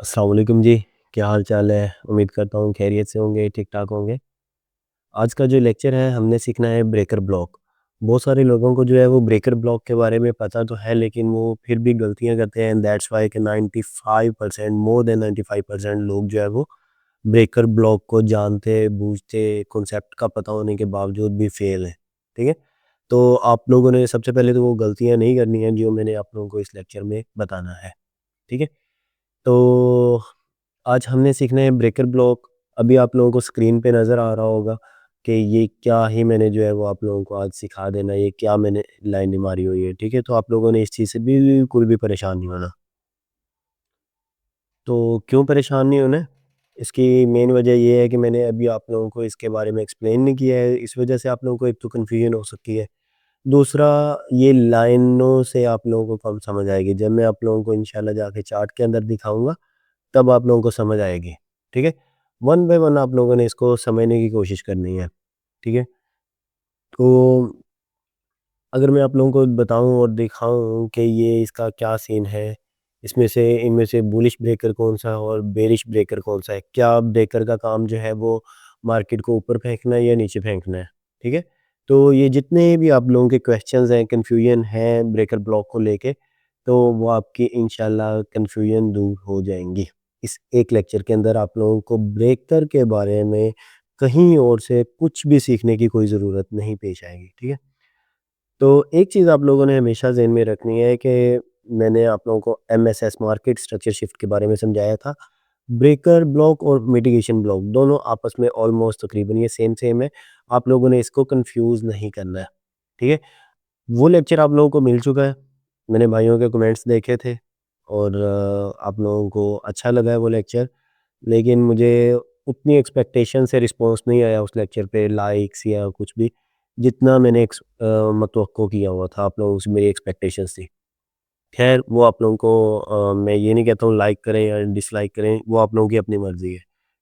अस्सलाम वालेकुम जी। क्या हाल चाल है? उम्मीद करता हूँ खैरियत से होंगे, ठीक ठाक होंगे। आज का जो लेक्चर है हमने सीखना है ब्रेकर ब्लॉक। बहुत सारे लोगों को जो है वो ब्रेकर ब्लॉक के बारे में पता तो है, लेकिन वो फिर भी गलतियाँ करते हैं। दैट्स वाई कि 95% मोर देन 95% लोग जो है वो ब्रेकर ब्लॉक को जानते बूझते कॉन्सेप्ट का पता होने के बावजूद भी फेल है। ठीक है, तो आप लोगों ने सबसे पहले तो वो गलतियाँ नहीं करनी है जो मैंने आप लोगों को इस लेक्चर में बताना है। ठीक है, तो आज हमने सीखना है ब्रेकर ब्लॉक। अभी आप लोगों को स्क्रीन पे नज़र आ रहा होगा कि ये क्या ही मैंने जो है वो आप लोगों को आज सिखा देना, ये क्या मैंने लाइनें मारी हुई है। ठीक है, तो आप लोगों ने इस चीज़ से बिल्कुल भी परेशान नहीं होना। तो क्यों परेशान नहीं होना है? इसकी मेन वजह ये है कि मैंने अभी आप लोगों को इसके बारे में एक्सप्लेन नहीं किया है, इस वजह से आप लोगों को एक तो कन्फ्यूजन हो सकती है। दूसरा, ये लाइनों से आप लोगों को कम समझ आएगी। जब मैं आप लोगों को इंशाल्लाह जाके चार्ट के अंदर दिखाऊँगा तब आप लोगों को समझ आएगी। ठीक है? वन बाय वन आप लोगों ने इसको समझने की कोशिश करनी है। ठीक है? तो अगर मैं आप लोगों को बताऊँ और दिखाऊँ कि ये इसका क्या सीन है, इनमें से बुलिश ब्रेकर कौन-सा है और बेरिश ब्रेकर कौन-सा है? क्या ब्रेकर का काम जो है वो मार्केट को ऊपर फेंकना है या नीचे फेंकना है? ठीक है? तो ये जितने भी आप लोगों के क्वेश्चंस हैं, कन्फ्यूजन है ब्रेकर ब्लॉक को लेके, तो वो आपकी इंशाल्लाह कन्फ्यूजन दूर हो जाएँगी। इस एक लेक्चर के अंदर आप लोगों को ब्रेकर के बारे में कहीं और से कुछ भी सीखने की कोई ज़रूरत नहीं पेश आएगी। ठीक है? तो एक चीज़ आप लोगों ने हमेशा ज़हन में रखनी है कि मैंने आप लोगों को एमएसएस मार्केट स्ट्रक्चर शिफ्ट के बारे में समझाया था। ब्रेकर ब्लॉक और मिटिगेशन ब्लॉक दोनों आपस में ऑलमोस्ट तकरीबन ये सेम है। आप लोगों ने इसको कंफ्यूज नहीं करना है। ठीक है? वो लेक्चर आप लोगों को मिल चुका है। मैंने भाइयों के कमेंट्स देखे थे और आप लोगों को अच्छा लगा है वो लेक्चर। लेकिन मुझे उतनी एक्सपेक्टेशन से रिस्पॉन्स नहीं आया उस लेक्चर पे, लाइक्स या कुछ भी, जितना मैंने मतवक्को किया हुआ था आप लोगों से मेरी एक्सपेक्टेशंस थी। ख़ैर वो आप लोगों को मैं ये नहीं कहता हूँ लाइक करें या डिसलाइक करें, वो आप लोगों की अपनी मर्ज़ी है।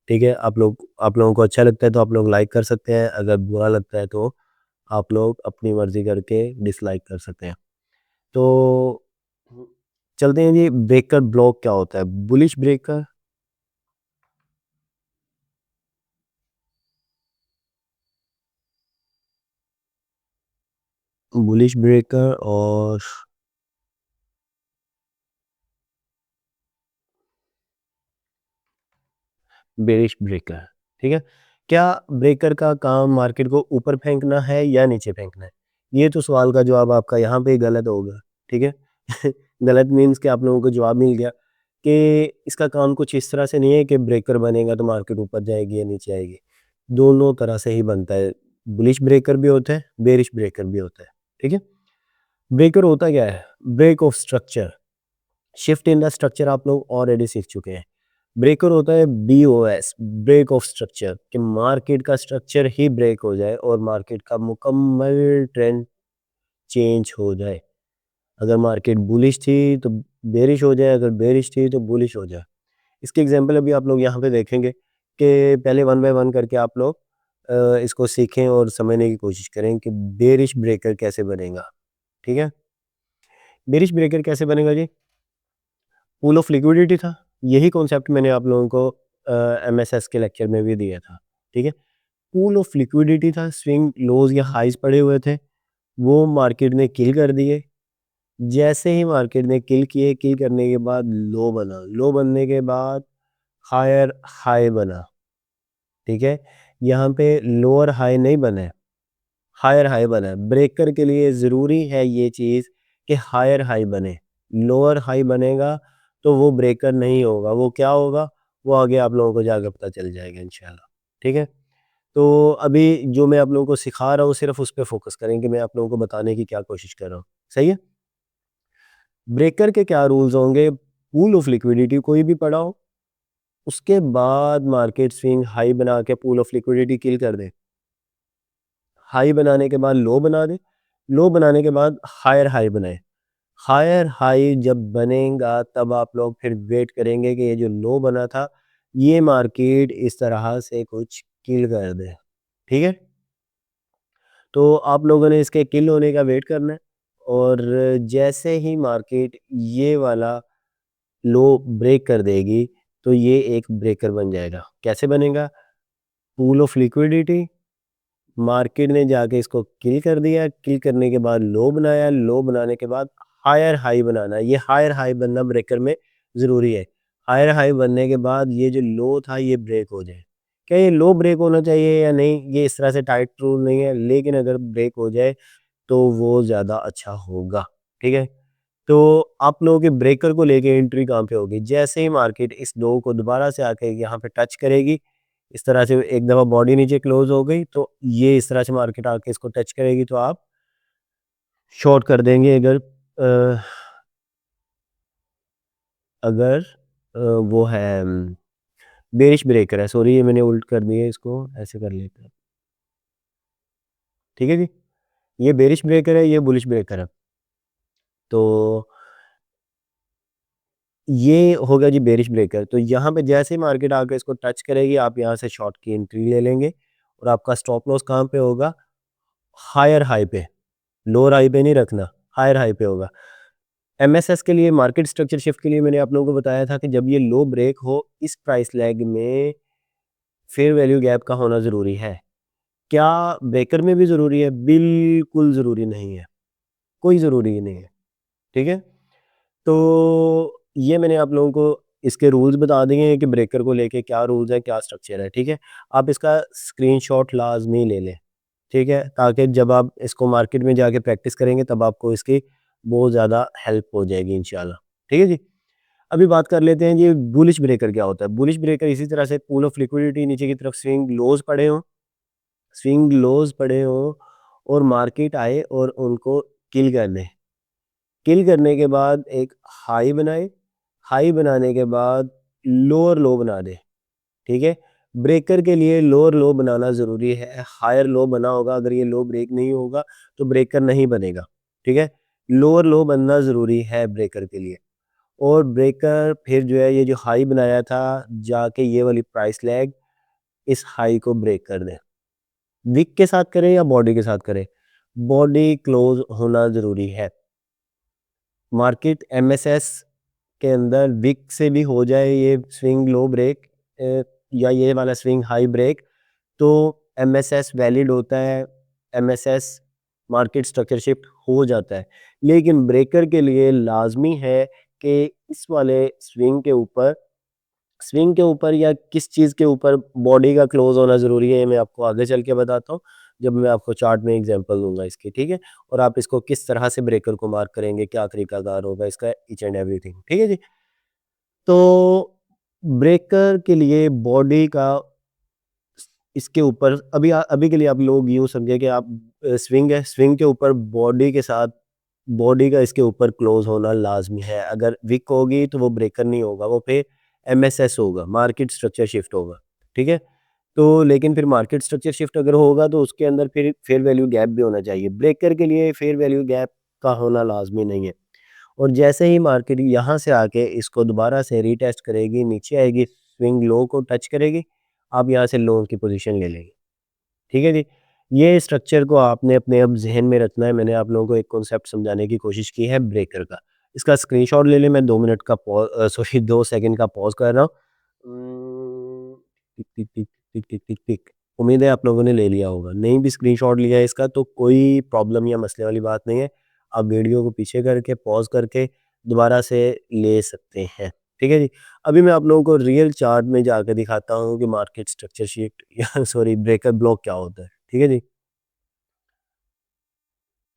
ठीक है? आप लोगों को अच्छा लगता है तो आप लोग लाइक कर सकते हैं, अगर बुरा लगता है तो आप लोग अपनी मर्ज़ी करके डिसलाइक कर सकते हैं। तो चलते हैं जी, ब्रेकर ब्लॉक क्या होता है? बुलिश ब्रेकर, बुलिश ब्रेकर और बेरिश ब्रेकर। ठीक है? क्या ब्रेकर का काम मार्केट को ऊपर फेंकना है या नीचे फेंकना है? ये तो सवाल का जवाब आपका यहाँ पे गलत होगा। ठीक है? गलत मीन्स कि आप लोगों को जवाब मिल गया कि इसका काम कुछ इस तरह से नहीं है कि ब्रेकर बनेगा तो मार्केट ऊपर जाएगी या नीचे आएगी। दोनों तरह से ही बनता है। बुलिश ब्रेकर भी होता है, बेरिश ब्रेकर भी होता है। ठीक है? ब्रेकर होता क्या है? Break of structure, shift in the structure आप लोग ऑलरेडी सीख चुके हैं। ब्रेकर होता है बीओएस, ब्रेक ऑफ स्ट्रक्चर, कि मार्केट का स्ट्रक्चर ही ब्रेक हो जाए और मार्केट का मुकम्मल ट्रेंड चेंज हो जाए। अगर मार्केट बुलिश थी तो बेरिश हो जाए, अगर बेरिश थी तो बुलिश हो जाए। इसके एग्जांपल अभी आप लोग यहाँ पे देखेंगे कि पहले वन बाय वन करके आप लोग इसको सीखें और समझने की कोशिश करें कि बेरिश ब्रेकर कैसे बनेगा। ठीक है? बेरिश ब्रेकर कैसे बनेगा जी? पूल ऑफ लिक्विडिटी था। यही कॉन्सेप्ट मैंने आप लोगों को एमएसएस के लेक्चर में भी दिया था। ठीक है? पूल ऑफ लिक्विडिटी था, स्विंग लोज या हाइज पड़े हुए थे, वो मार्केट ने किल कर दिए। जैसे ही मार्केट ने किल किए, किल करने के बाद लो बना, लो बनने के बाद हायर हाई बना। ठीक है? यहाँ पे लोअर हाई नहीं बना है, हायर हाई बना है। ब्रेकर के लिए ज़रूरी है ये चीज़ कि हायर हाई बने। लोअर हाई बनेगा तो वो ब्रेकर नहीं होगा, वो क्या होगा? वो आगे आप लोगों को जाकर पता चल जाएगा इंशाल्लाह। ठीक है? तो अभी जो मैं आप लोगों को सिखा रहा हूँ सिर्फ़ उस पे फ़ोकस करें कि मैं आप लोगों को बताने की क्या कोशिश कर रहा हूँ। सही है? ब्रेकर के क्या रूल्स होंगे? पूल ऑफ लिक्विडिटी कोई भी पड़ा हो, उसके बाद मार्केट स्विंग हाई बना के पूल ऑफ लिक्विडिटी किल कर दे। हाई बनाने के बाद लो बना दे, लो बनाने के बाद हायर हाई बनाए। हायर हाई जब बनेगा तब आप लोग फिर वेट करेंगे कि ये जो लो बना था, ये मार्केट इस तरह से कुछ किल कर दे। ठीक है? तो आप लोगों ने इसके किल होने का वेट करना है और जैसे ही मार्केट ये वाला लो ब्रेक कर देगी, तो ये एक ब्रेकर बन जाएगा। कैसे बनेगा? पूल ऑफ लिक्विडिटी, मार्केट ने जाके इसको किल कर दिया, किल करने के बाद लो बनाया, लो बनाने के बाद हायर हाई बनाना, ये हायर हाई बनना ब्रेकर में ज़रूरी है। हायर हाई बनने के बाद ये जो लो था ये ब्रेक हो जाए। क्या ये लो ब्रेक होना चाहिए या नहीं, ये इस तरह से टाइट रूल नहीं है, लेकिन अगर ब्रेक हो जाए तो वो ज़्यादा अच्छा होगा, ठीक है? तो आप लोगों के ब्रेकर को लेके एंट्री कहाँ पे होगी? जैसे ही मार्केट इस लो को दोबारा से आके यहाँ पे टच करेगी, इस तरह से एक दफ़ा बॉडी नीचे क्लोज़ हो गई, तो ये इस तरह से मार्केट आके इसको टच करेगी तो आप शॉर्ट कर देंगे। अ, अगर वो है बेरिश ब्रेकर है, सॉरी ये मैंने उल्ट कर दिया, इसको ऐसे कर लेते हैं। ठीक है जी? ये बेरिश ब्रेकर है, ये बुलिश ब्रेकर है। तो ये हो गया जी बेरिश ब्रेकर। तो यहाँ पे जैसे ही मार्केट आके इसको टच करेगी, आप यहाँ से शॉर्ट की एंट्री ले लेंगे और आपका स्टॉप लॉस कहाँ पे होगा? हायर हाई पे, लोअर हाई पे नहीं रखना, हायर हाई पे होगा। एमएसएस के लिए, मार्केट स्ट्रक्चर शिफ्ट के लिए मैंने आप लोगों को बताया था कि जब ये लो ब्रेक हो, इस प्राइस लैग में फेयर वैल्यू गैप का होना ज़रूरी है। क्या ब्रेकर में भी ज़रूरी है? बिल्कुल ज़रूरी नहीं है, कोई ज़रूरी ही नहीं है, ठीक है? तो ये मैंने आप लोगों को इसके रूल्स बता दिए हैं कि ब्रेकर को लेके क्या रूल्स हैं, क्या स्ट्रक्चर है, ठीक है? आप इसका स्क्रीनशॉट लाज़मी ले लें, ठीक है? ताकि जब आप इसको मार्केट में जाके प्रैक्टिस करेंगे तब आपको इसकी बहुत ज़्यादा हेल्प हो जाएगी इंशाल्लाह, ठीक है जी? अभी बात कर लेते हैं जी बुलिश ब्रेकर क्या होता है? बुलिश ब्रेकर इसी तरह से पूल ऑफ लिक्विडिटी नीचे की तरफ स्विंग लोज़ पड़े हों और मार्केट आए और उनको किल कर दे। किल करने के बाद एक हाई बनाए, हाई बनाने के बाद लोअर लो बना दे, ठीक है? ब्रेकर के लिए लोअर लो बनाना ज़रूरी है, हायर लो बना होगा, अगर ये लो ब्रेक नहीं होगा तो ब्रेकर नहीं बनेगा, ठीक है? लोअर लो बनना ज़रूरी है ब्रेकर के लिए। और ब्रेकर फिर जो है ये जो हाई बनाया था, जाके ये वाली प्राइस लैग इस हाई को ब्रेक कर दे। विक के साथ करें या बॉडी के साथ करें? बॉडी क्लोज़ होना ज़रूरी है। मार्केट एमएसएस के अंदर विक से भी हो जाए ये स्विंग लो ब्रेक या ये वाला स्विंग हाई ब्रेक, तो एमएसएस वैलिड होता है, एमएसएस मार्केट स्ट्रक्चर शिफ्ट हो जाता है। लेकिन ब्रेकर के लिए लाज़मी है कि इस वाले स्विंग के ऊपर या किस चीज़ के ऊपर बॉडी का क्लोज़ होना ज़रूरी है, मैं आपको आगे चल के बताता हूँ, जब मैं आपको चार्ट में एग्ज़ाम्पल दूँगा इसकी, ठीक है? और आप इसको किस तरह से ब्रेकर को मार्क करेंगे, क्या तरीकाकार होगा इसका, ईच एंड एवरीथिंग, ठीक है जी? तो ब्रेकर के लिए बॉडी का इसके ऊपर अभी के लिए आप लोग यूँ समझिए कि आप स्विंग है, स्विंग के ऊपर बॉडी के साथ बॉडी का इसके ऊपर क्लोज़ होना लाज़मी है। अगर विक होगी तो वो ब्रेकर नहीं होगा, वो फिर एमएसएस होगा, मार्केट स्ट्रक्चर शिफ्ट होगा, ठीक है? तो लेकिन फिर मार्केट स्ट्रक्चर शिफ्ट अगर होगा तो उसके अंदर फिर फेयर वैल्यू गैप भी होना चाहिए। ब्रेकर के लिए फेयर वैल्यू गैप का होना लाज़मी नहीं है। और जैसे ही मार्केट यहाँ से आके इसको दोबारा से रीटेस्ट करेगी, नीचे आएगी, स्विंग लो को टच करेगी, आप यहाँ से लो की पोज़ीशन ले लेंगे। ठीक है जी? ये स्ट्रक्चर को आपने अपने अब ज़हन में रखना है। मैंने आप लोगों को एक कॉन्सेप्ट समझाने की कोशिश की है ब्रेकर का। इसका स्क्रीनशॉट ले लें, मैं 2 मिनट का सॉरी 2 सेकंड का पॉज़ कर रहा हूँ। टिक, टिक, टिक, टिक, टिक, टिक, टिक। उम्मीद है आप लोगों ने ले लिया होगा। नहीं भी स्क्रीनशॉट लिया है इसका तो कोई प्रॉब्लम या मसले वाली बात नहीं है। आप वीडियो को पीछे करके पॉज़ करके दोबारा से ले सकते हैं। ठीक है जी? अभी मैं आप लोगों को रियल चार्ट में जाकर दिखाता हूँ कि मार्केट स्ट्रक्चर शिफ्ट या सॉरी ब्रेकर ब्लॉक क्या होता है। ठीक है जी?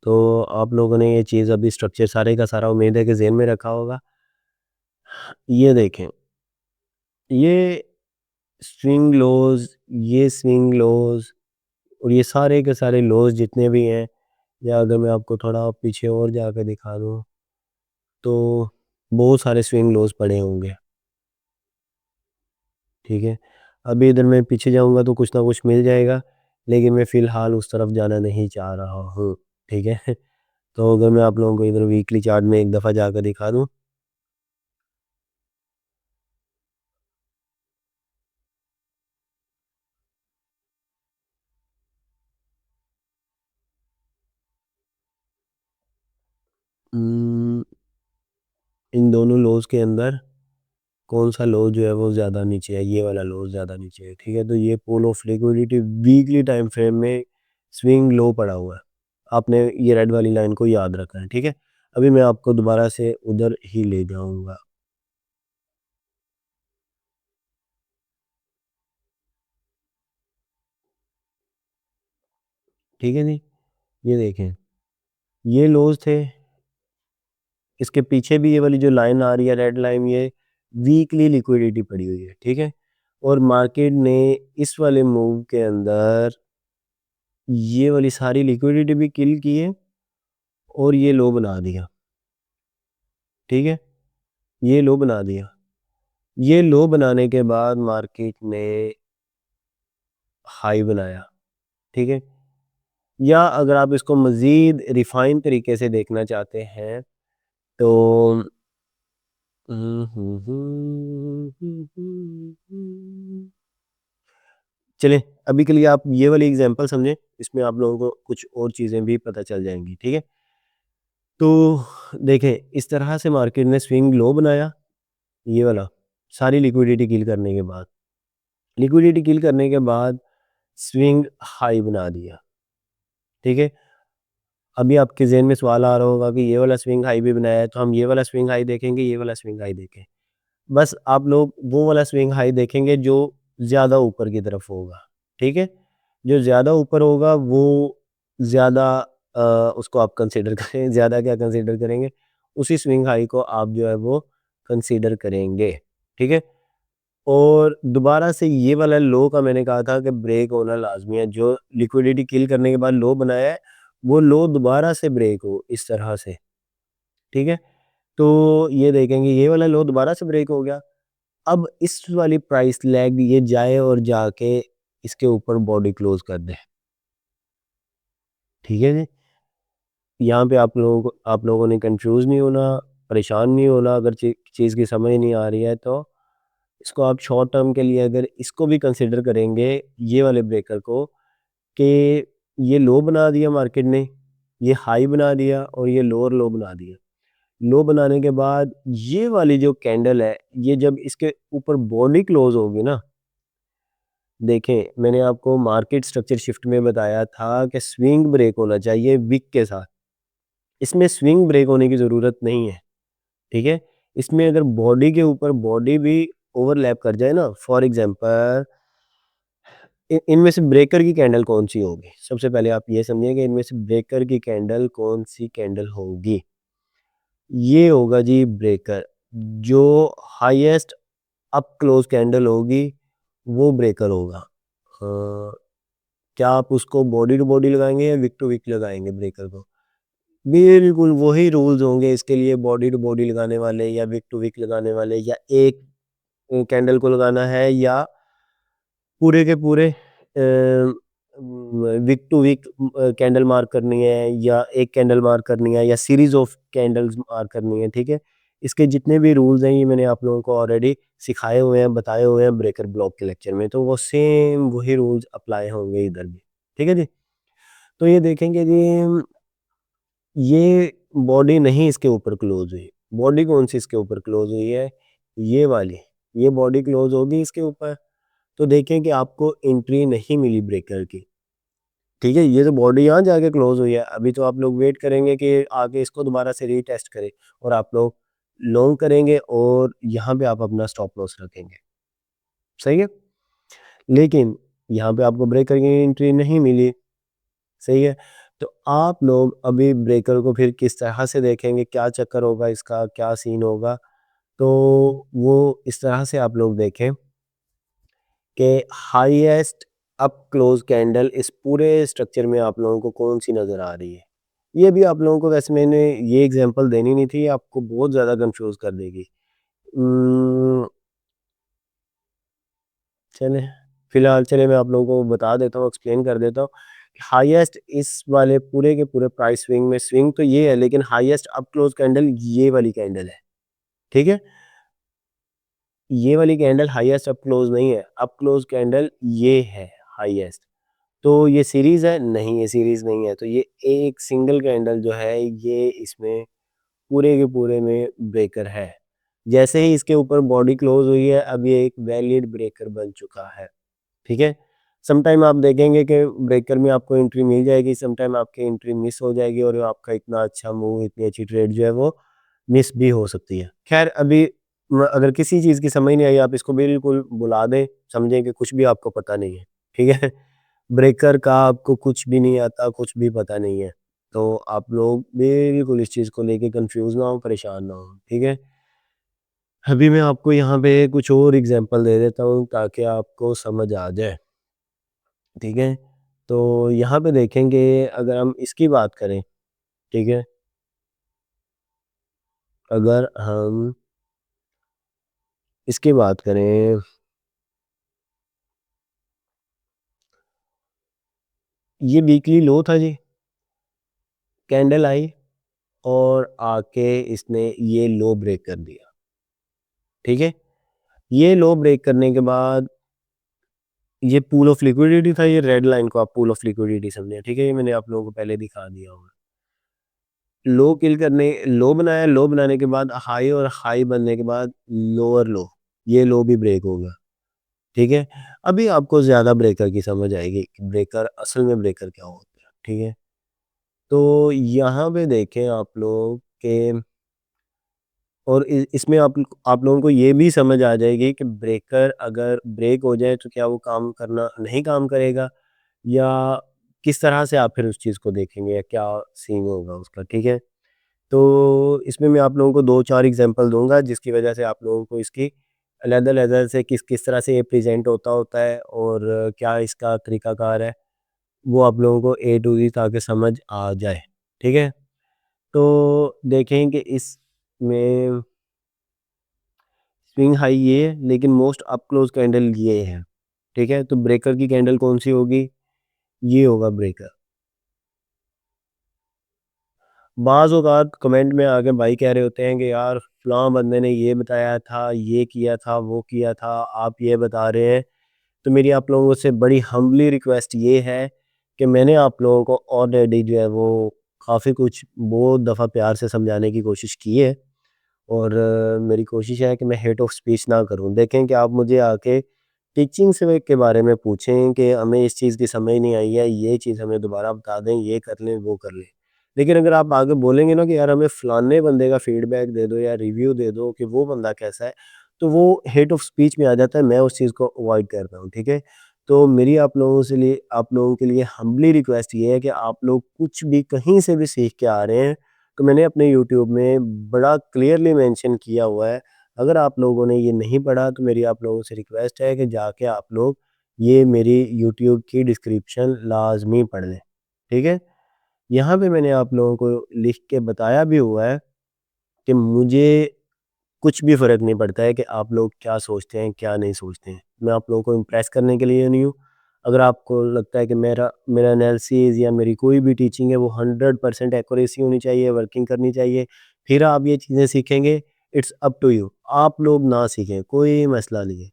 तो आप लोगों ने ये चीज़ अभी स्ट्रक्चर सारे का सारा उम्मीद है कि ज़हन में रखा होगा। ये देखें, ये स्विंग लोज़, ये स्विंग लोज़ और ये सारे के सारे लोज़ जितने भी हैं, या अगर मैं आपको थोड़ा पीछे और जाकर दिखा दूँ, तो बहुत सारे स्विंग लोज़ पड़े होंगे। ठीक है? अभी इधर मैं पीछे जाऊँगा तो कुछ ना कुछ मिल जाएगा, लेकिन मैं फ़िलहाल उस तरफ जाना नहीं चाह रहा हूँ। ठीक है? तो अगर मैं आप लोगों को इधर वीकली चार्ट में एक दफ़ा जाकर दिखा दूँ। इन दोनों लोज़ के अंदर कौन सा लो जो है वो ज़्यादा नीचे है, ये वाला लो ज़्यादा नीचे है, ठीक है? तो ये pool of liquidity weekly time frame में स्विंग लो पड़ा हुआ है। आपने ये रेड वाली लाइन को याद रखना है, ठीक है? अभी मैं आपको दोबारा से उधर ही ले जाऊँगा। ठीक है जी? ये देखें, ये लोज़ थे, इसके पीछे भी ये वाली जो लाइन आ रही है रेड लाइन, ये वीकली लिक्विडिटी पड़ी हुई है, ठीक है? और मार्केट ने इस वाले मूव के अंदर ये वाली सारी लिक्विडिटी भी किल की है और ये लो बना दिया, ठीक है? ये लो बना दिया। ये लो बनाने के बाद मार्केट ने हाई बनाया, ठीक है? या अगर आप इसको मज़ीद रिफ़ाइन तरीके से देखना चाहते हैं तो चलें, अभी के लिए आप ये वाली एग्ज़ाम्पल समझें, इसमें आप लोगों को कुछ और चीज़ें भी पता चल जाएँगी, ठीक है? तो देखें, इस तरह से मार्केट ने स्विंग लो बनाया, ये वाला, सारी लिक्विडिटी किल करने के बाद। लिक्विडिटी किल करने के बाद स्विंग हाई बना दिया, ठीक है? अभी आपके ज़हन में सवाल आ रहा होगा कि ये वाला स्विंग हाई भी बनाया है, तो हम ये वाला स्विंग हाई देखेंगे, ये वाला स्विंग हाई देखें। बस आप लोग वो वाला स्विंग हाई देखेंगे जो ज़्यादा ऊपर की तरफ होगा, ठीक है? जो ज़्यादा ऊपर होगा वो ज़्यादा उसको आप कंसीडर करें, ज़्यादा क्या कंसीडर करेंगे? उसी स्विंग हाई को आप जो है वो कंसीडर करेंगे, ठीक है? और दोबारा से ये वाला लो का मैंने कहा था कि ब्रेक होना लाज़मी है, जो लिक्विडिटी किल करने के बाद लो बनाया है, वो लो दोबारा से ब्रेक हो इस तरह से, ठीक है? तो ये देखेंगे ये वाला लो दोबारा से ब्रेक हो गया। अब इस वाली प्राइस लैग ये जाए और जाके इसके ऊपर बॉडी क्लोज़ कर दे, ठीक है जी? यहाँ पे आप लोगों ने कन्फ्यूज़ नहीं होना, परेशान नहीं होना, अगर चीज़ की समझ नहीं आ रही है तो इसको आप शॉर्ट टर्म के लिए अगर इसको भी कंसिडर करेंगे, ये वाले ब्रेकर को, कि ये लो बना दिया मार्केट ने, ये हाई बना दिया और ये लोअर लो बना दिया। लो बनाने के बाद ये वाली जो कैंडल है, ये जब इसके ऊपर बॉडी क्लोज़ होगी ना, देखें मैंने आपको मार्केट स्ट्रक्चर शिफ्ट में बताया था कि स्विंग ब्रेक होना चाहिए विक के साथ। इसमें स्विंग ब्रेक होने की ज़रूरत नहीं है, ठीक है? इसमें अगर बॉडी के ऊपर बॉडी भी ओवरलैप कर जाए ना, फॉर एग्ज़ाम्पल इनमें से ब्रेकर की कैंडल कौन-सी होगी? सबसे पहले आप ये समझिए कि इनमें से ब्रेकर की कैंडल कौन-सी कैंडल होगी? ये होगा जी ब्रेकर, जो हाईएस्ट अप क्लोज़ कैंडल होगी, वो ब्रेकर होगा। क्या आप उसको बॉडी टू बॉडी लगाएँगे या विक टू विक लगाएँगे ब्रेकर को? बिल्कुल वही रूल्स होंगे इसके लिए, बॉडी टू बॉडी लगाने वाले या विक टू विक लगाने वाले, या एक कैंडल को लगाना है या पूरे के पूरे week to week candle mark करनी है या एक कैंडल मार्क करनी है या सीरीज ऑफ कैंडल्स मार्क करनी है, ठीक है? इसके जितने भी रूल्स हैं ये मैंने आप लोगों को ऑलरेडी सिखाए हुए हैं, बताए हुए हैं ब्रेकर ब्लॉक के लेक्चर में, तो वो सेम वही रूल्स अप्लाई होंगे इधर भी, ठीक है जी? तो ये देखेंगे जी, ये बॉडी नहीं इसके ऊपर क्लोज हुई, बॉडी कौन सी इसके ऊपर क्लोज हुई है? ये वाली, ये बॉडी क्लोज होगी इसके ऊपर, तो देखें कि आपको एंट्री नहीं मिली ब्रेकर की, ठीक है? ये तो बॉडी यहाँ जाके क्लोज हुई है, अभी तो आप लोग वेट करेंगे कि आगे इसको दोबारा से रीटेस्ट करे और आप लोग लॉन्ग करेंगे और यहाँ पे आप अपना स्टॉप लॉस रखेंगे, सही है? लेकिन यहाँ पे आपको ब्रेकर की एंट्री नहीं मिली, सही है? तो आप लोग अभी ब्रेकर को फिर किस तरह से देखेंगे, क्या चक्कर होगा इसका, क्या सीन होगा? तो वो इस तरह से आप लोग देखें कि हाईएस्ट अप क्लोज कैंडल इस पूरे स्ट्रक्चर में आप लोगों को कौन-सी नज़र आ रही है? ये भी आप लोगों को, वैसे मैंने ये एग्ज़ाम्पल देनी नहीं थी, आपको बहुत ज़्यादा कन्फ्यूज़ कर देगी। उम्म, चलें, फ़िलहाल चलिए मैं आप लोगों को बता देता हूँ, एक्सप्लेन कर देता हूँ। हाईएस्ट इस वाले पूरे के पूरे प्राइस स्विंग में, स्विंग तो ये है लेकिन हाईएस्ट अप क्लोज कैंडल ये वाली कैंडल है, ठीक है? ये वाली कैंडल हाईएस्ट अप क्लोज नहीं है, अप क्लोज कैंडल ये है हाईएस्ट। तो ये सीरीज़ है? नहीं, ये सीरीज़ नहीं है। तो ये एक सिंगल कैंडल जो है ये इसमें पूरे के पूरे में ब्रेकर है। जैसे ही इसके ऊपर बॉडी क्लोज हुई है, अब ये एक वैलिड ब्रेकर बन चुका है, ठीक है। समटाइम आप देखेंगे कि ब्रेकर में आपको एंट्री मिल जाएगी, समटाइम आपकी एंट्री मिस हो जाएगी और आपका इतना अच्छा मूव, इतनी अच्छी ट्रेड जो है वो मिस भी हो सकती है। खैर अभी अगर किसी चीज़ की समझ नहीं आई, आप इसको बिल्कुल बुला दें, समझें कि कुछ भी आपको पता नहीं है, ठीक है। ब्रेकर का आपको कुछ भी नहीं आता, कुछ भी पता नहीं है, तो आप लोग बिल्कुल इस चीज़ को लेके कंफ्यूज ना हो, परेशान ना हो, ठीक है। अभी मैं आपको यहाँ पे कुछ और एग्जांपल दे देता हूँ ताकि आपको समझ आ जाए, ठीक है। तो यहाँ पे देखेंगे, अगर हम इसकी बात करें, ठीक है, अगर हम इसकी बात करें, ये वीकली लो था जी, कैंडल आई और आके इसने ये लो ब्रेक कर दिया, ठीक है। ये लो ब्रेक करने के बाद ये पूल ऑफ लिक्विडिटी था, ये रेड लाइन को आप पूल ऑफ लिक्विडिटी समझे, ठीक है। ये मैंने आप लोगों को पहले दिखा दिया होगा। लो किल करने, लो बनाया, लो बनाने के बाद हाई, और हाई बनने के बाद लोअर लो, ये लो भी ब्रेक होगा, ठीक है। अभी आपको ज़्यादा ब्रेकर की समझ आएगी कि ब्रेकर असल में ब्रेकर क्या होता है, ठीक है। तो यहाँ पे देखें आप लोग के, और इसमें आप लोगों को ये भी समझ आ जाएगी कि ब्रेकर अगर ब्रेक हो जाए तो क्या वो काम करना नहीं काम करेगा, या किस तरह से आप फिर उस चीज़ को देखेंगे, या क्या सीन होगा उसका, ठीक है। तो इसमें मैं आप लोगों को 2-4 एग्ज़ाम्पल दूँगा जिसकी वजह से आप लोगों को इसकी अलग-अलग से किस किस तरह से ये प्रेज़ेंट होता है और क्या इसका तरीक़ाकार है, वो आप लोगों को ए टू ज़ेड ताकि समझ आ जाए, ठीक है। तो देखें कि इसमें स्विंग हाई ये है, लेकिन मोस्ट अप क्लोज कैंडल ये है, ठीक है। तो ब्रेकर की कैंडल कौन-सी होगी? ये होगा ब्रेकर। बाज़ औक़ात कमेंट में आके भाई कह रहे होते हैं कि यार फलाँ बंदे ने ये बताया था, ये किया था, वो किया था, आप ये बता रहे हैं। तो मेरी आप लोगों से बड़ी हम्बली रिक्वेस्ट ये है कि मैंने आप लोगों को ऑलरेडी जो है वो काफ़ी कुछ बहुत दफ़ा प्यार से समझाने की कोशिश की है, और मेरी कोशिश है कि मैं हेट ऑफ स्पीच ना करूँ। देखें कि आप मुझे आके टीचिंग से के बारे में पूछें कि हमें इस चीज़ की समझ नहीं आई है, ये चीज़ हमें दोबारा बता दें, ये कर लें, वो कर लें। लेकिन अगर आप आगे बोलेंगे ना कि यार हमें फलाने बंदे का फीडबैक दे दो या रिव्यू दे दो कि वो बंदा कैसा है, तो वो हेट ऑफ स्पीच में आ जाता है, मैं उस चीज़ को अवॉइड करता हूँ, ठीक है। तो मेरी आप लोगों के लिए हम्बली रिक्वेस्ट ये है कि आप लोग कुछ भी कहीं से भी सीख के आ रहे हैं, तो मैंने अपने यूट्यूब में बड़ा क्लियरली मेंशन किया हुआ है। अगर आप लोगों ने ये नहीं पढ़ा तो मेरी आप लोगों से रिक्वेस्ट है कि जाके आप लोग ये मेरी यूट्यूब की डिस्क्रिप्शन लाज़मी पढ़ लें, ठीक है। यहाँ पे मैंने आप लोगों को लिख के बताया भी हुआ है कि मुझे कुछ भी फ़र्क नहीं पड़ता है कि आप लोग क्या सोचते हैं, क्या नहीं सोचते हैं। मैं आप लोगों को इम्प्रेस करने के लिए नहीं हूँ। अगर आपको लगता है कि मेरा मेरा एनालिसिस या मेरी कोई भी टीचिंग है वो 100% एक्यूरेसी होनी चाहिए, वर्किंग करनी चाहिए, फिर आप ये चीज़ें सीखेंगे, इट्स अप टू यू। आप लोग ना सीखें, कोई मसला नहीं है।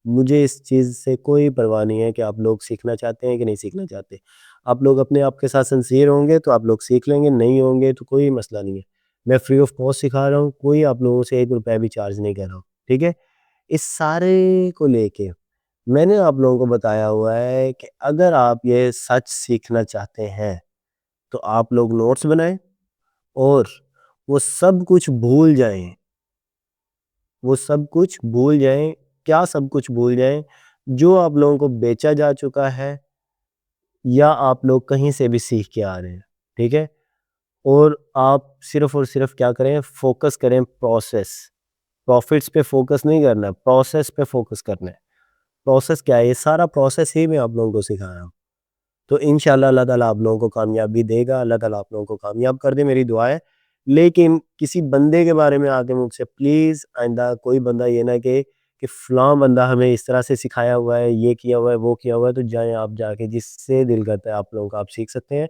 मुझे इस चीज़ से कोई परवाह नहीं है कि आप लोग सीखना चाहते हैं कि नहीं सीखना चाहते। आप लोग अपने आप के साथ सिंसियर होंगे तो आप लोग सीख लेंगे, नहीं होंगे तो कोई मसला नहीं है। मैं फ्री ऑफ कॉस्ट सिखा रहा हूँ, कोई आप लोगों से ₹1 भी चार्ज नहीं कर रहा हूँ, ठीक है? इस सारे को लेके मैंने आप लोगों को बताया हुआ है कि अगर आप ये सच सीखना चाहते हैं, तो आप लोग नोट्स बनाएँ और वो सब कुछ भूल जाएँ। वो सब कुछ भूल जाएँ, क्या सब कुछ भूल जाएँ? जो आप लोगों को बेचा जा चुका है या आप लोग कहीं से भी सीख के आ रहे हैं, ठीक है? और आप सिर्फ़ और सिर्फ़ क्या करें, फ़ोकस करें प्रोसेस, प्रॉफ़िट्स पे फ़ोकस नहीं करना है, प्रोसेस पे फ़ोकस करना है। प्रोसेस क्या है? ये सारा प्रोसेस ही मैं आप लोगों को सिखा रहा हूँ। तो इंशाल्लाह अल्लाह ताला आप लोगों को कामयाबी देगा, अल्लाह ताला आप लोगों को कामयाब कर दे, मेरी दुआ है। लेकिन किसी बंदे के बारे में आके मुझसे प्लीज़ आइंदा कोई बंदा ये ना कहे कि फ़लाँ बंदा हमें इस तरह से सिखाया हुआ है, ये किया हुआ है, वो किया हुआ है, तो जाएँ आप जाके जिससे दिल करता है आप लोगों का आप सीख सकते हैं।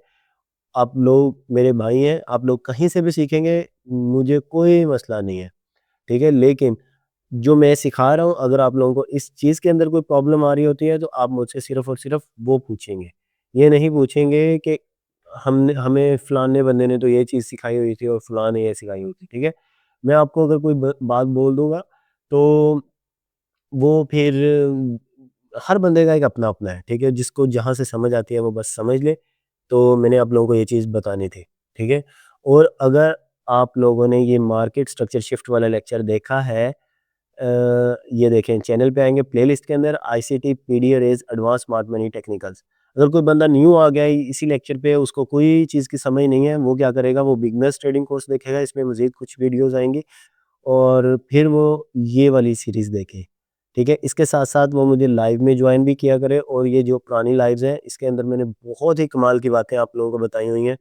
आप लोग मेरे भाई हैं, आप लोग कहीं से भी सीखेंगे, मुझे कोई मसला नहीं है, ठीक है? लेकिन जो मैं सिखा रहा हूँ, अगर आप लोगों को इस चीज़ के अंदर कोई प्रॉब्लम आ रही होती है, तो आप मुझसे सिर्फ़ और सिर्फ़ वो पूछेंगे। ये नहीं पूछेंगे कि हमने हमें फलाने बंदे ने तो ये चीज़ सिखाई हुई थी और फलाँ ने ये सिखाई हुई थी, ठीक है? मैं आपको अगर कोई बात बोल दूंगा तो वो फिर हर बंदे का एक अपना अपना है, ठीक है, जिसको जहाँ से समझ आती है वो बस समझ ले। तो मैंने आप लोगों को ये चीज़ बतानी थी, ठीक है। और अगर आप लोगों ने ये मार्केट स्ट्रक्चर शिफ्ट वाला लेक्चर देखा है, ये देखें चैनल पे आएंगे प्लेलिस्ट के अंदर ICT PD arrays advance smart money technicals. अगर कोई बंदा न्यू आ गया है इसी लेक्चर पे, उसको कोई चीज़ की समझ नहीं है, वो क्या करेगा, वो बिगनर्स ट्रेडिंग कोर्स देखेगा, इसमें मजीद कुछ वीडियोस आएंगी और फिर वो ये वाली सीरीज़ देखे, ठीक है। इसके साथ साथ वो मुझे लाइव में ज्वाइन भी किया करे, और ये जो पुरानी लाइव्स हैं इसके अंदर मैंने बहुत ही कमाल की बातें आप लोगों को बताई हुई हैं,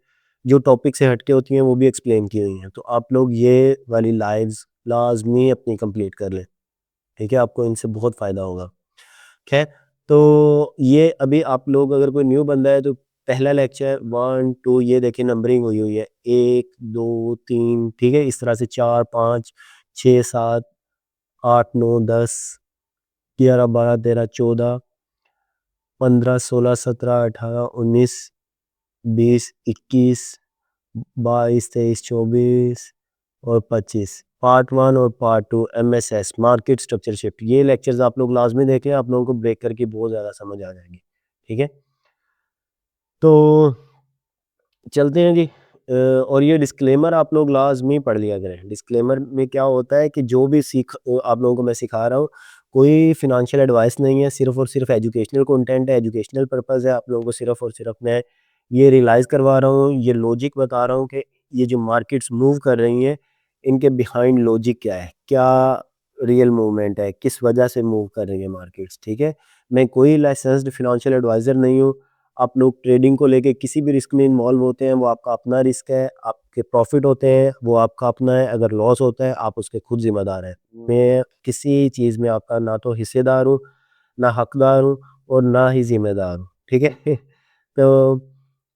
जो टॉपिक से हटके होती हैं वो भी एक्सप्लेन की हुई हैं। तो आप लोग ये वाली लाइव्स लाजमी अपनी कंप्लीट कर लें, ठीक है, आपको इनसे बहुत फ़ायदा होगा। खैर, तो ये अभी आप लोग अगर कोई न्यू बंदा है तो पहला लेक्चर 1 2 ये देखिए नंबरिंग हुई हुई है 1 2 3, ठीक है, इस तरह से 4 5 6 7 8 9 10 11 12 13 14 15 16 17 18 19 20 21 22 23 24 और 25, पार्ट 1 और part 2 MSS market structure shift, ये लेक्चर्स आप लोग लाजमी देखें, आप लोगों को ब्रेक करके बहुत ज़्यादा समझ आ जाएगी, ठीक है। तो चलते हैं जी। और ये डिस्क्लेमर आप लोग लाजमी पढ़ लिया करें। डिस्क्लेमर में क्या होता है कि जो भी आप लोगों को मैं सिखा रहा हूँ, कोई फिनेंशियल एडवाइस नहीं है, सिर्फ़ और सिर्फ एजुकेशनल कंटेंट है, एजुकेशनल पर्पस है। आप लोगों को सिर्फ़ और सिर्फ मैं ये रियलाइज़ करवा रहा हूँ, ये लॉजिक बता रहा हूँ कि ये जो मार्केट्स मूव कर रही हैं, इनके बिहाइंड लॉजिक क्या है, क्या रियल मूवमेंट है, किस वजह से मूव कर रही है मार्केट्स, ठीक है। मैं कोई लाइसेंस्ड फिनेंशियल एडवाइज़र नहीं हूँ। आप लोग ट्रेडिंग को लेके किसी भी रिस्क में इन्वॉल्व होते हैं, वो आपका अपना रिस्क है, आपके प्रॉफिट होते हैं वो आपका अपना है, अगर लॉस होता है आप उसके खुद ज़िम्मेदार हैं। मैं किसी चीज़ में आपका ना तो हिस्सेदार हूँ, ना हकदार हूँ और ना ही ज़िम्मेदार हूँ, ठीक है? तो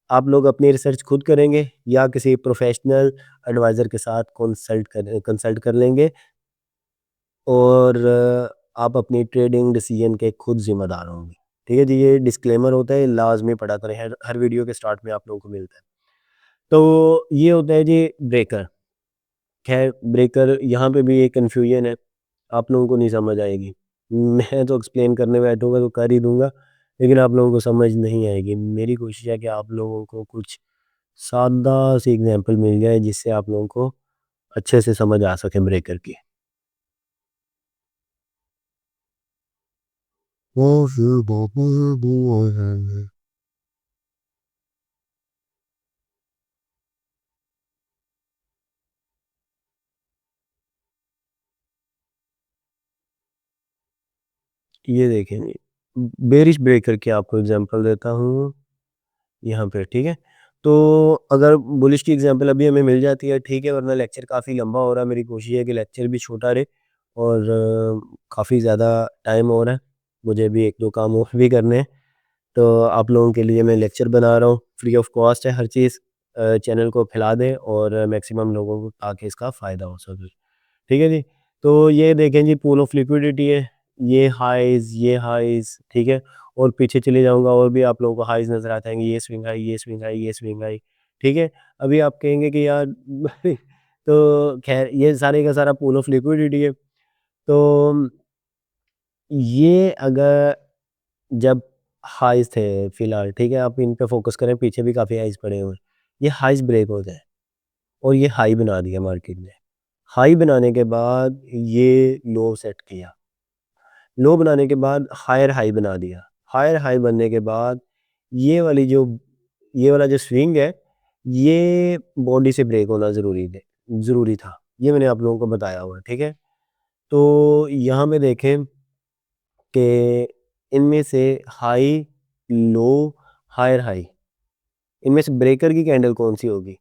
आप लोग अपनी रिसर्च खुद करेंगे या किसी प्रोफेशनल एडवाइज़र के साथ कंसल्ट कर लेंगे, और आप अपनी ट्रेडिंग डिसीजन के खुद ज़िम्मेदार होंगे। ठीक है जी, ये डिस्क्लेमर होता है, लाज़मी पढ़ा करें, हर हर वीडियो के स्टार्ट में आप लोगों को मिलता है। तो ये होता है जी ब्रेकर। ख़ैर ब्रेकर यहाँ पे भी एक कन्फ्यूजन है, आप लोगों को नहीं समझ आएगी। मैं तो एक्सप्लेन करने बैठूँगा तो कर ही दूँगा, लेकिन आप लोगों को समझ नहीं आएगी। मेरी कोशिश है कि आप लोगों को कुछ सादा सी एग्ज़ाम्पल मिल जाए जिससे आप लोगों को अच्छे से समझ आ सके ब्रेकर की। ये देखें जी, बेरिश ब्रेकर की आपको एग्ज़ाम्पल देता हूँ यहाँ पे, ठीक है? तो अगर बुलिश की एग्ज़ाम्पल अभी हमें मिल जाती है, ठीक है, वरना लेक्चर काफ़ी लंबा हो रहा है। मेरी कोशिश है कि लेक्चर भी छोटा रहे, और काफ़ी ज़्यादा टाइम हो रहा है। मुझे भी 1-2 काम और भी करने हैं। तो आप लोगों के लिए मैं लेक्चर बना रहा हूँ, फ्री ऑफ कॉस्ट है हर चीज़। चैनल को फैला दें और मैक्सिमम लोगों को ताकि इसका फ़ायदा हो सके। ठीक है जी? तो ये देखें जी पूल ऑफ लिक्विडिटी है, ये हाइज़, ठीक है? और पीछे चले जाऊँगा और भी आप लोगों को हाइज़ नज़र आ जाएँगे, ये स्विंग हाई, ये स्विंग हाई, ये स्विंग हाई, ठीक है? अभी आप कहेंगे कि यार तो ख़ैर ये सारे का सारा पूल ऑफ लिक्विडिटी है। तो ये अगर जब हाइज़ थे फ़िलहाल, ठीक है? आप इन पे फ़ोकस करें, पीछे भी काफ़ी हाइज़ पड़े हुए हैं। ये हाइज़ ब्रेक हो गए और ये हाई बना दिया मार्केट ने। हाई बनाने के बाद ये लो सेट किया। लो बनाने के बाद हायर हाई बना दिया। हायर हाई बनने के बाद ये वाली जो ये वाला जो स्विंग है, ये बॉडी से ब्रेक होना ज़रूरी था। ये मैंने आप लोगों को बताया हुआ है, ठीक है? तो यहाँ पे देखें कि इनमें से हाई, लो, हायर हाई, इनमें से ब्रेकर की कैंडल कौन-सी होगी?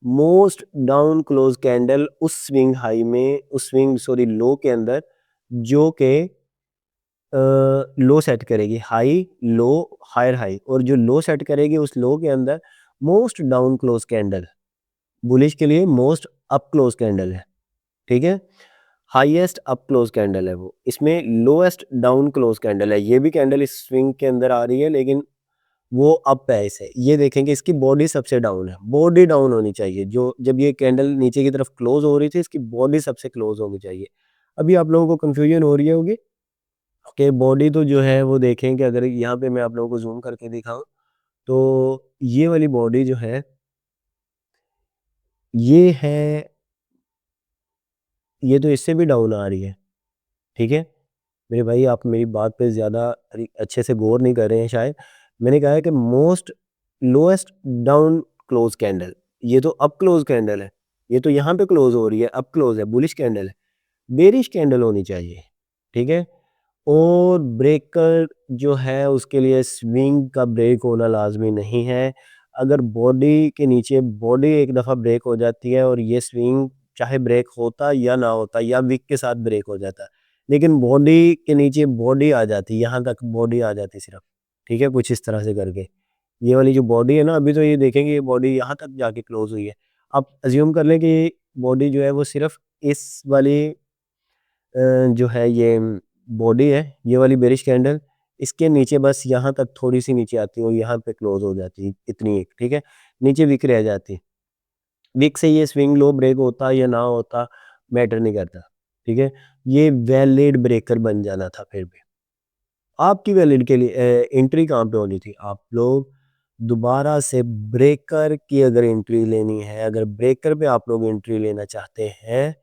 मोस्ट डाउन क्लोज कैंडल उस स्विंग हाई में, उस स्विंग सॉरी लो के अंदर, जो कि लो सेट करेगी, हाई लो हायर हाई, और जो लो सेट करेगी उस लो के अंदर most down close candle, bullish के लिए मोस्ट अप क्लोज कैंडल है, ठीक है। हाईएस्ट अप क्लोज कैंडल है वो, इसमें लोएस्ट डाउन क्लोज कैंडल है। ये भी कैंडल इस स्विंग के अंदर आ रही है, लेकिन वो अप है इसे, ये देखेंगे इसकी बॉडी सबसे डाउन है, बॉडी डाउन होनी चाहिए। जो जब ये कैंडल नीचे की तरफ क्लोज हो रही थी, इसकी बॉडी सबसे क्लोज होनी चाहिए। अभी आप लोगों को कंफ्यूजन हो रही होगी कि बॉडी तो जो है वो देखें कि अगर यहाँ पे मैं आप लोगों को जूम करके दिखाऊं, तो ये वाली बॉडी जो है ये है, ये तो इससे भी डाउन आ रही है। ठीक है मेरे भाई, आप मेरी बात पे ज़्यादा अच्छे से गौर नहीं कर रहे हैं शायद। मैंने कहा है कि most lowest down close candle, ये तो अप क्लोज कैंडल है, ये तो यहाँ पे क्लोज हो रही है, अप क्लोज है, बुलिश कैंडल है। बेरिश कैंडल होनी चाहिए। ठीक है, और ब्रेकर जो है उसके लिए स्विंग का ब्रेक होना लाजमी नहीं है। अगर बॉडी के नीचे बॉडी एक दफ़ा ब्रेक हो जाती है और ये स्विंग चाहे ब्रेक होता या ना होता या विक के साथ ब्रेक हो जाता, लेकिन बॉडी के नीचे बॉडी आ जाती, यहाँ तक बॉडी आ जाती सिर्फ। ठीक है, कुछ इस तरह से करके ये वाली जो बॉडी है ना, अभी तो ये देखेंगे ये बॉडी यहाँ तक जाके क्लोज हुई है। आप अज्यूम कर लें कि बॉडी जो है वो सिर्फ इस वाली जो है ये बॉडी है, ये वाली बेरिश कैंडल, इसके नीचे बस यहाँ तक थोड़ी सी नीचे आती है और यहाँ पे क्लोज हो जाती है, इतनी एक। ठीक है, नीचे विक रह जाती, विक से ये स्विंग लो ब्रेक होता या ना होता मैटर नहीं करता। ठीक है, ये वैलिड ब्रेकर बन जाना था। फिर भी आपकी वैलिड के लिए एंट्री कहाँ पे होनी थी, आप लोग दोबारा से ब्रेकर की अगर एंट्री लेनी है, अगर ब्रेकर पे आप लोग एंट्री लेना चाहते हैं,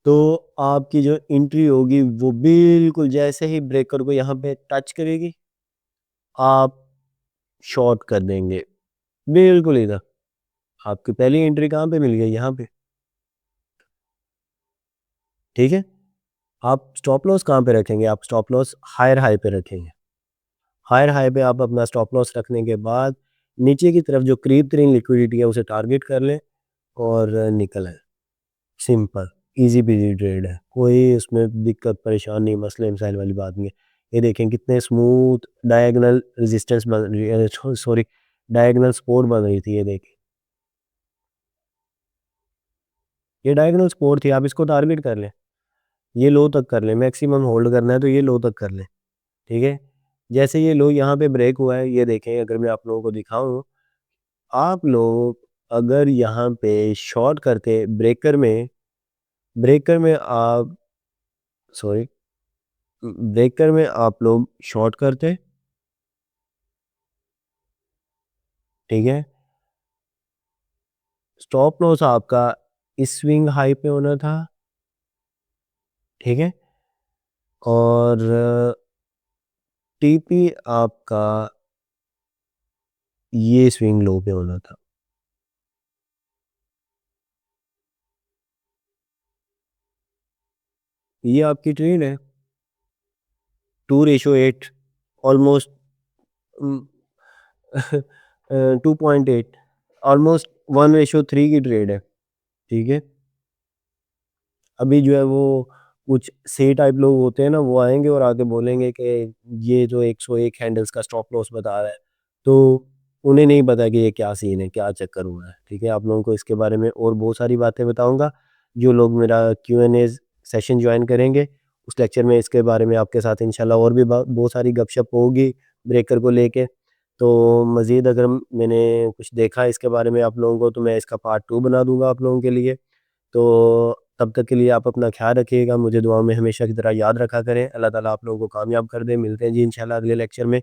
तो आपकी जो एंट्री होगी वो बिल्कुल जैसे ही ब्रेकर को यहाँ पे टच करेगी, आप शॉर्ट कर देंगे बिल्कुल इधर। आपकी पहली एंट्री कहाँ पे मिल गई, यहाँ पे। ठीक है, आप स्टॉप लॉस कहाँ पे रखेंगे, आप स्टॉप लॉस हायर हाई पे रखेंगे। हायर हाई पे आप अपना स्टॉप लॉस रखने के बाद नीचे की तरफ जो करीब तरीन लिक्विडिटी है उसे टारगेट कर लें और निकल आए। सिंपल इजी पीजी ट्रेड है, कोई उसमें दिक्कत परेशान नहीं, मसले मसाइल वाली बात नहीं है। ये देखें कितने स्मूथ डायगोनल रेजिस्टेंस बन रही है, सॉरी डायगोनल सपोर्ट बन रही थी। ये देखें ये डायगोनल सपोर्ट थी, आप इसको टारगेट कर लें, ये लो तक कर लें, मैक्सिमम होल्ड करना है तो ये लो तक कर लें। ठीक है, जैसे ये लो यहाँ पे ब्रेक हुआ है, ये देखें अगर मैं आप लोगों को दिखाऊं, आप लोग अगर यहाँ पे शॉर्ट करते ब्रेकर में आप सॉरी ब्रेकर में आप लोग शॉर्ट करते। ठीक है, स्टॉप लॉस आपका इस स्विंग हाई पे होना था। ठीक है, और टीपी आपका ये स्विंग लो पे होना था। ये आपकी ट्रेड है 2:8, ऑलमोस्ट 2.8, ऑलमोस्ट 1:3 की ट्रेड है। ठीक है, अभी जो है वो कुछ सी टाइप लोग होते हैं ना, वो आएंगे और आके बोलेंगे कि ये जो 101 हैंडल्स का स्टॉप लॉस बता रहा है, तो उन्हें नहीं पता कि ये क्या सीन है, क्या चक्कर हुआ है। ठीक है, आप लोगों को इसके बारे में और बहुत सारी बातें बताऊंगा। जो लोग मेरा Q&A सेशन ज्वाइन करेंगे, उस लेक्चर में इसके बारे में आपके साथ इंशाल्लाह और भी बहुत सारी गपशप होगी ब्रेकर को लेके। तो मज़ीद अगर मैंने कुछ देखा इसके बारे में आप लोगों को, तो मैं इसका पार्ट 2 बना दूंगा आप लोगों के लिए। तो तब तक के लिए आप अपना ख्याल रखिएगा, मुझे दुआ में हमेशा की तरह याद रखा करें। अल्लाह ताला आप लोगों को कामयाब कर दे। मिलते हैं जी इंशाल्लाह अगले लेक्चर में।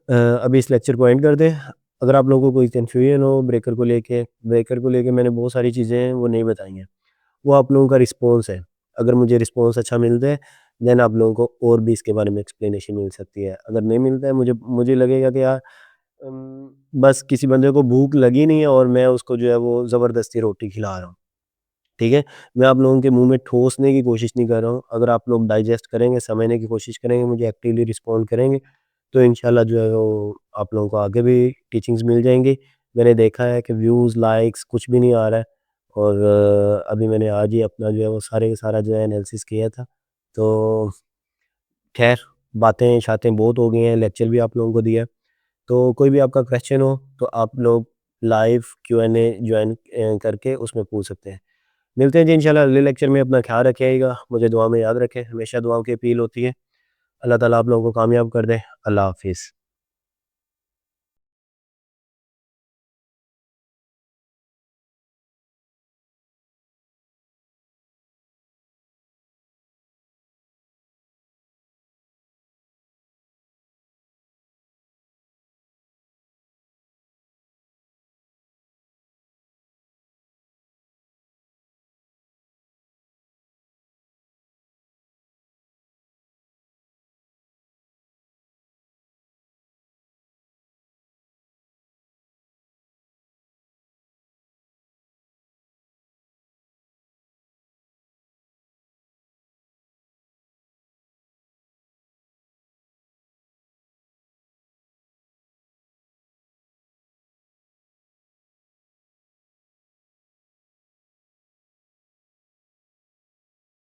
अभी इस लेक्चर को एंड कर दें। अगर आप लोगों को कोई कन्फ्यूजन हो ब्रेकर को लेके मैंने बहुत सारी चीज़ें हैं वो नहीं बताई हैं, वो आप लोगों का रिस्पॉन्स है। अगर मुझे रिस्पॉन्स अच्छा मिलता है, देन आप लोगों को और भी इसके बारे में एक्सप्लेनेशन मिल सकती है। अगर नहीं मिलता है, मुझे मुझे लगेगा कि यार बस किसी बंदे को भूख लगी नहीं है और मैं उसको जो है वो ज़बरदस्ती रोटी खिला रहा हूँ। ठीक है, मैं आप लोगों के मुँह में ठोसने की कोशिश नहीं कर रहा हूँ। अगर आप लोग डाइजेस्ट करेंगे, समझने की कोशिश करेंगे, मुझे एक्टिवली रिस्पॉन्ड करेंगे, तो इंशाल्लाह जो है वो आप लोगों को आगे भी टीचिंग्स मिल जाएँगी। मैंने देखा है कि व्यूज़, लाइक्स कुछ भी नहीं आ रहा है, और अभी मैंने आज ही अपना जो है वो सारे का सारा जो है एनालिसिस किया था। तो ख़ैर बातें-शातें बहुत हो गई हैं, लेक्चर भी आप लोगों को दिया। तो कोई भी आपका क्वेश्चन हो तो आप लोग लाइव Q&A जॉइन करके उसमें पूछ सकते हैं। मिलते हैं जी इंशाल्लाह अगले लेक्चर में। अपना ख्याल रखिएगा, मुझे दुआ में याद रखें, हमेशा दुआओं की अपील होती है। अल्लाह ताला आप लोगों को कामयाब कर दे। अल्लाह हाफ़िज़।